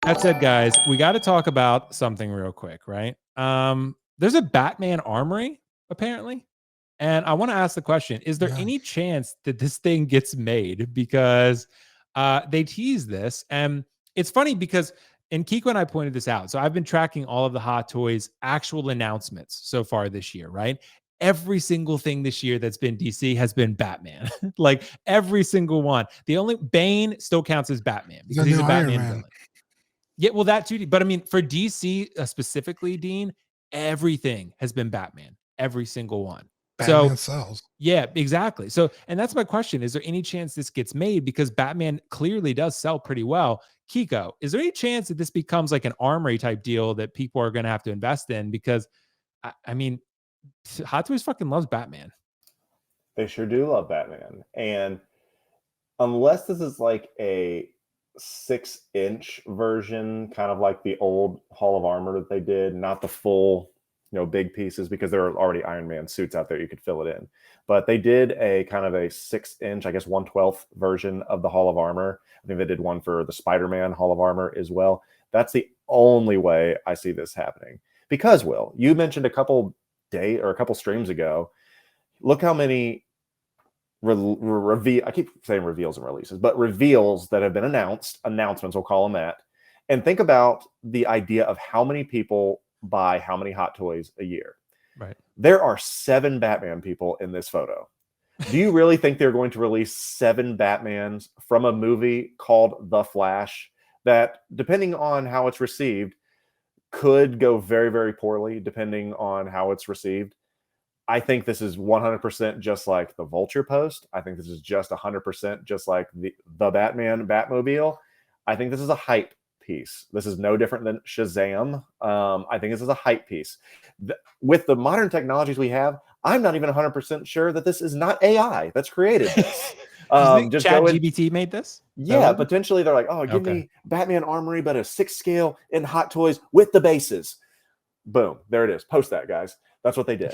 That said, guys, we got to talk about something real quick, right? There's a Batman Armory apparently, and I want to ask the question: is there any chance that this thing gets made? Because they tease this, and it's funny because and Kiko and I pointed this out. So I've been tracking all of the Hot Toys actual announcements so far this year, right? Every single thing this year that's been DC has been Batman. Like every single one. The only Bane still counts as Batman because he's a Batman villain. Yeah, well, that too. But I mean, for DC specifically, Dean, everything has been Batman. Every single one. Batman sells. Yeah, exactly. So, and that's my question. Is there any chance this gets made? Because Batman clearly does sell pretty well. Kiko, is there any chance that this becomes like an Armory type deal that people are going to have to invest in? Because, I mean, Hot Toys fucking loves Batman. They sure do love Batman. And unless this is like a 6-inch version, kind of like the old Hall of Armor that they did, not the full, big pieces, because there are already Iron Man suits out there, you could fill it in. But they did a kind of a 6-inch, I guess 1/12 version of the Hall of Armor. I think they did one for the Spider-Man Hall of Armor as well. That's the only way I see this happening. Because, Will, you mentioned a couple streams ago, look how many I keep saying reveals and releases, but reveals that have been announcements, we'll call them that. And think about the idea of how many people buy how many Hot Toys a year. Right. There are 7 Batman people in this photo. Do you really think they're going to release 7 Batmans from a movie called The Flash that, depending on how it's received, could go very, very poorly depending on how it's received? I think this is 100% just like the Vulture post. I think this is just 100% just like the Batman Batmobile. I think this is a hype piece. This is no different than Shazam. I think this is a hype piece. With the modern technologies we have, I'm not even 100% sure that this is not AI that's created this. Just ChatGPT made this? Yeah, potentially they're like, give me Batman Armory, but a 6 scale in Hot Toys with the bases. Boom, there it is. Post that, guys. That's what they did.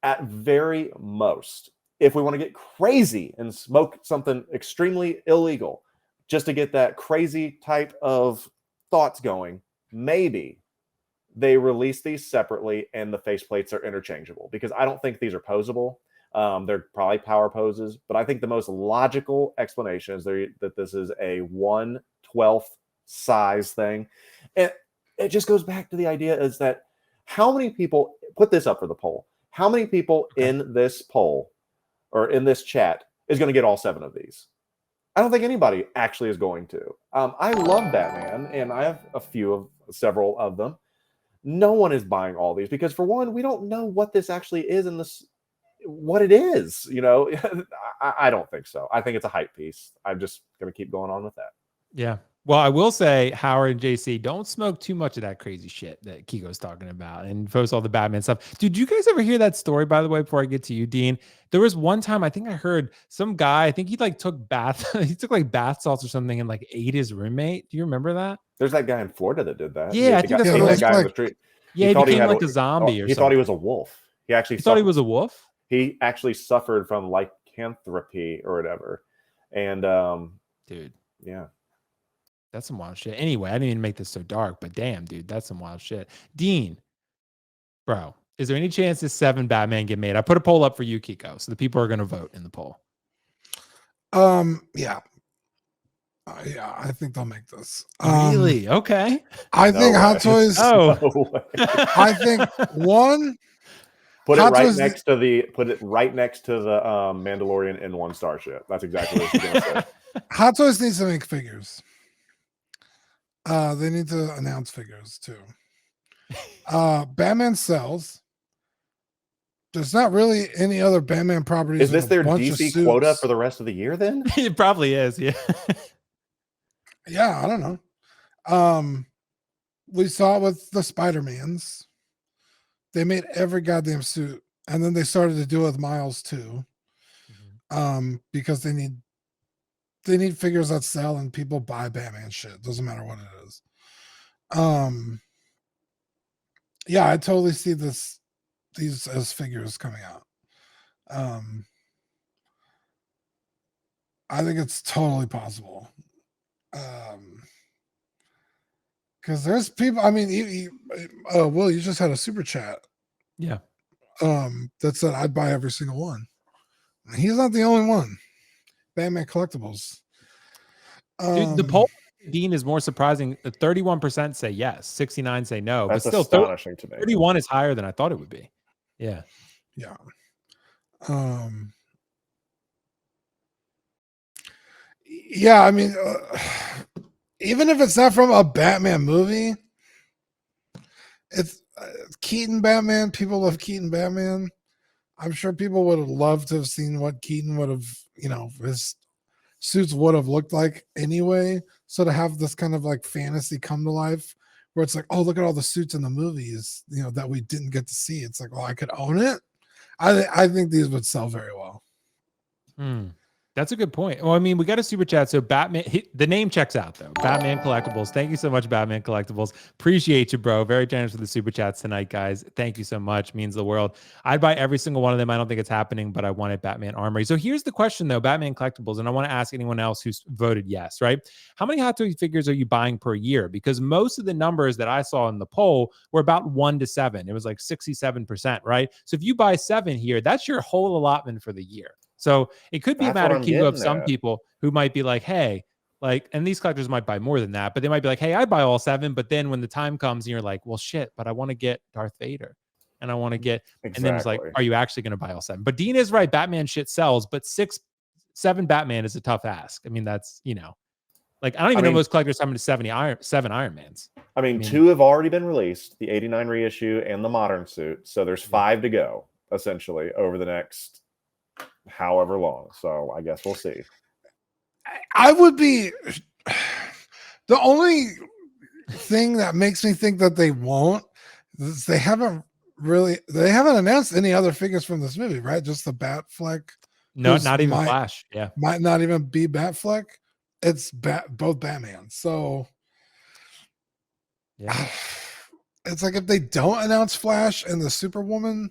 At very most, if we want to get crazy and smoke something extremely illegal, just to get that crazy type of thoughts going, maybe they release these separately and the faceplates are interchangeable, because I don't think these are posable. They're probably power poses, but I think the most logical explanation is that this is a 1/12 size thing. And it just goes back to the idea is that how many people put this up for the poll? How many people in this poll or in this chat is going to get all 7 of these? I don't think anybody actually is going to. I love Batman, and I have several of them. No one is buying all these because, for one, we don't know what this actually is and what it is. I don't think so. I think it's a hype piece. I'm just going to keep going on with that. Yeah. Well, I will say, Howard and JC, don't smoke too much of that crazy shit that Kiko's talking about and post all the Batman stuff. Did you guys ever hear that story, by the way, before I get to you, Dean? There was one time, I think I heard some guy, I think he took bath salts or something and ate his roommate. Do you remember that? There's that guy in Florida that did that. Yeah, I think that guy on the street. Yeah, he became like a zombie or something. He thought he was a wolf. He thought he was a wolf? He actually suffered from lycanthropy or whatever. And dude. Yeah. That's some wild shit. Anyway, I didn't even make this so dark, but damn, dude, that's some wild shit. Dean, bro, is there any chance this 7 Batman get made? I put a poll up for you, Kiko, so the people are going to vote in the poll. Yeah. Yeah, I think they'll make this. Really? Okay. I think Hot Toys. I think one. Put it right next to the Mandalorian N1 starship. That's exactly what you're going to say. Hot Toys needs to make figures. They need to announce figures too. Batman sells. There's not really any other Batman properties. Is this their DC quota for the rest of the year then? It probably is, yeah. Yeah, I don't know. We saw it with the Spider-Mans. They made every goddamn suit, and then they started to do it with Miles too. Because they need figures that sell and people buy Batman shit. Doesn't matter what it is. Yeah, I totally see these as figures coming out. I think it's totally possible. Because there's people. I mean, Will, you just had a super chat. Yeah. That said I'd buy every single one. He's not the only one. Batman collectibles. Dude, the poll Dean is more surprising. 31% say yes, 69 say no, That's but still astonishing to me. 31 is higher than I thought it would be. Yeah. Yeah. Yeah, I mean, even if it's not from a Batman movie, it's Keaton Batman. People love Keaton Batman. I'm sure people would have loved to have seen what Keaton would have, his suits would have looked like anyway. So to have this kind of like fantasy come to life where it's like, oh, look at all the suits in the movies, that we didn't get to see. It's like, oh, I could own it. I think these would sell very well. That's a good point. Well, I mean, we got a super chat. So Batman, the name checks out though. Batman Collectibles. Thank you so much, Batman Collectibles. Appreciate you, bro. Very generous with the super chats tonight, guys. Thank you so much. Means the world. I'd buy every single one of them. I don't think it's happening, but I wanted Batman Armory. So here's the question though, Batman Collectibles, and I want to ask anyone else who's voted yes, right? How many Hot Toys figures are you buying per year? Because most of the numbers that I saw in the poll were about 1 to 7. It was like 67%, right? So if you buy 7 here, that's your whole allotment for the year. So it could be a matter, Kingo, of some people who might be like, hey, and these collectors might buy more than that, but they might be like, hey, I buy all 7. But then when the time comes and you're like, well, shit, but I want to get Darth Vader and I want to get, and then it's like, are you actually going to buy all 7? But Dean is right. Batman shit sells, but 7 Batman is a tough ask. I mean, that's, I don't even know most collectors having 7 Iron Mans. I mean, 2 have already been released, the 89 reissue and the modern suit. So there's 5 to go essentially over the next however long. So I guess we'll see. I would be the only thing that makes me think that they won't is they haven't announced any other figures from this movie, right? Just the Batfleck. No, not even Flash. Yeah. Might not even be Batfleck. It's both Batman. So yeah. It's like if they don't announce Flash and the Superwoman,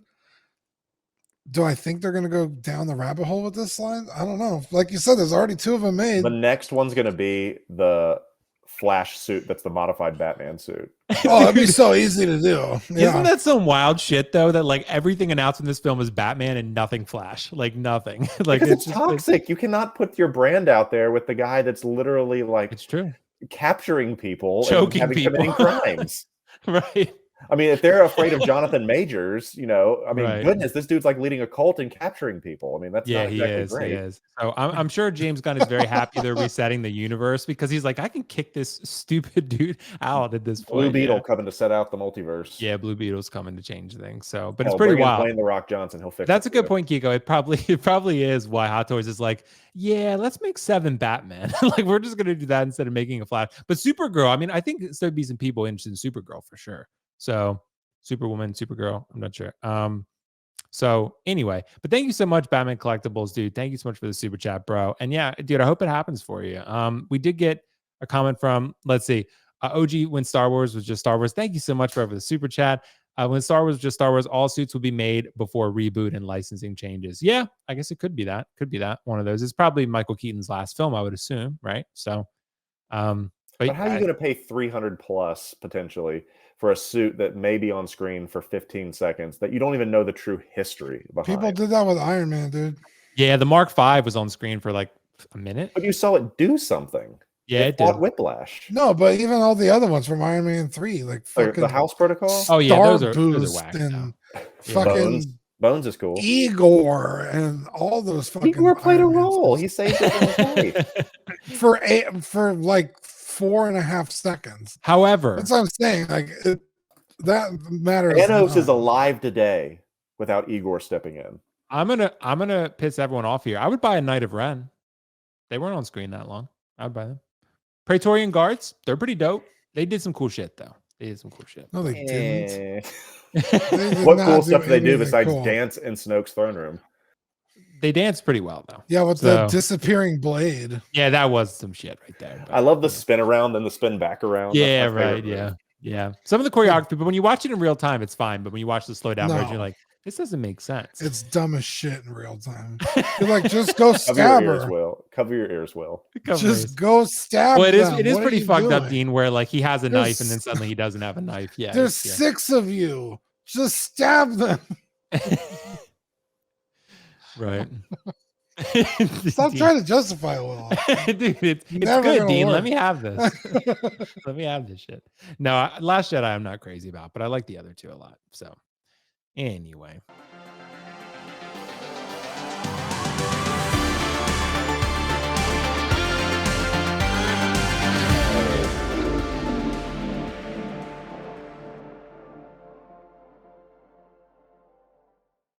do I think they're going to go down the rabbit hole with this line? I don't know. Like you said, there's already 2 of them made. The next one's going to be the Flash suit that's the modified Batman suit. Oh, it'd be so easy to do. Yeah. Isn't that some wild shit, though, that like everything announced in this film is Batman and nothing Flash? Like nothing. Like it's toxic. You cannot put your brand out there with the guy that's literally like it's true capturing people, choking and people, committing crimes. Right. I mean, if they're afraid of Jonathan Majors, Right. Goodness, this dude's like leading a cult and capturing people. I mean, that's not exactly great. He is. So I'm sure James Gunn is very happy they're resetting the universe because he's like, I can kick this stupid dude out at this point. Blue Beetle coming to set out the multiverse. Yeah, Blue Beetle's coming to change things. So, but it's pretty wild. Dwayne The Rock Johnson, he'll fix. That's a good point, Kiko. It probably is why Hot Toys is like, yeah, let's make 7 Batman. Like we're just gonna do that instead of making a Flash. But Supergirl, I mean, I think there'd be some people interested in Supergirl for sure. So. Superwoman, Supergirl, I'm not sure. So anyway, but thank you so much, Batman Collectibles, dude. Thank you so much for the super chat, bro. And yeah, dude, I hope it happens for you. We did get a comment from, let's see, OG when Star Wars was just Star Wars. Thank you so much for the super chat. When Star Wars was just Star Wars, all suits will be made before reboot and licensing changes. Yeah, I guess it could be that. Could be that. One of those. It's probably Michael Keaton's last film, I would assume, right? So, but how are you going to pay $300 plus potentially for a suit that may be on screen for 15 seconds that you don't even know the true history behind? People did that with Iron Man, dude. Yeah, the Mark V was on screen for like a minute. But you saw it do something. Yeah, it did. Whiplash. No, but even all the other ones from Iron Man 3, like fucking the House Protocol. Oh yeah, those are whack. And fucking Bones is cool. Igor and all those fucking. Igor played a role. He saved it for like 4.5 seconds. However, that's what I'm saying. Like that matters. Thanos is alive today without Igor stepping in. I'm gonna piss everyone off here. I would buy a Knight of Ren. They weren't on screen that long. I would buy them. Praetorian Guards, they're pretty dope. They did some cool shit though. They did some cool shit. No, they didn't. What cool stuff do they do besides dance in Snoke's throne room? They dance pretty well though. Yeah, with the disappearing blade. Yeah, that was some shit right there. But, I love the spin around and the spin back around. Yeah, right. Yeah. Yeah. Some of the choreography, but when you watch it in real time, it's fine. But when you watch the slow down version, you're like, This doesn't make sense. It's dumb as shit in real time. You're like, just go Cover stab your ears, her. Will. Cover your ears, Will. Just go stab Well, them. it is What are pretty you fucked up, doing? Dean, where like he has a There's- knife and then suddenly he doesn't have a knife. Yeah. There's 6 of you. Just stab them. Right. Stop trying to justify Will. Dude, it's Never good, gonna Dean. work. Let me have this. Let me have this shit. No, Last Jedi I'm not crazy about, but I like the other two a lot. So anyway.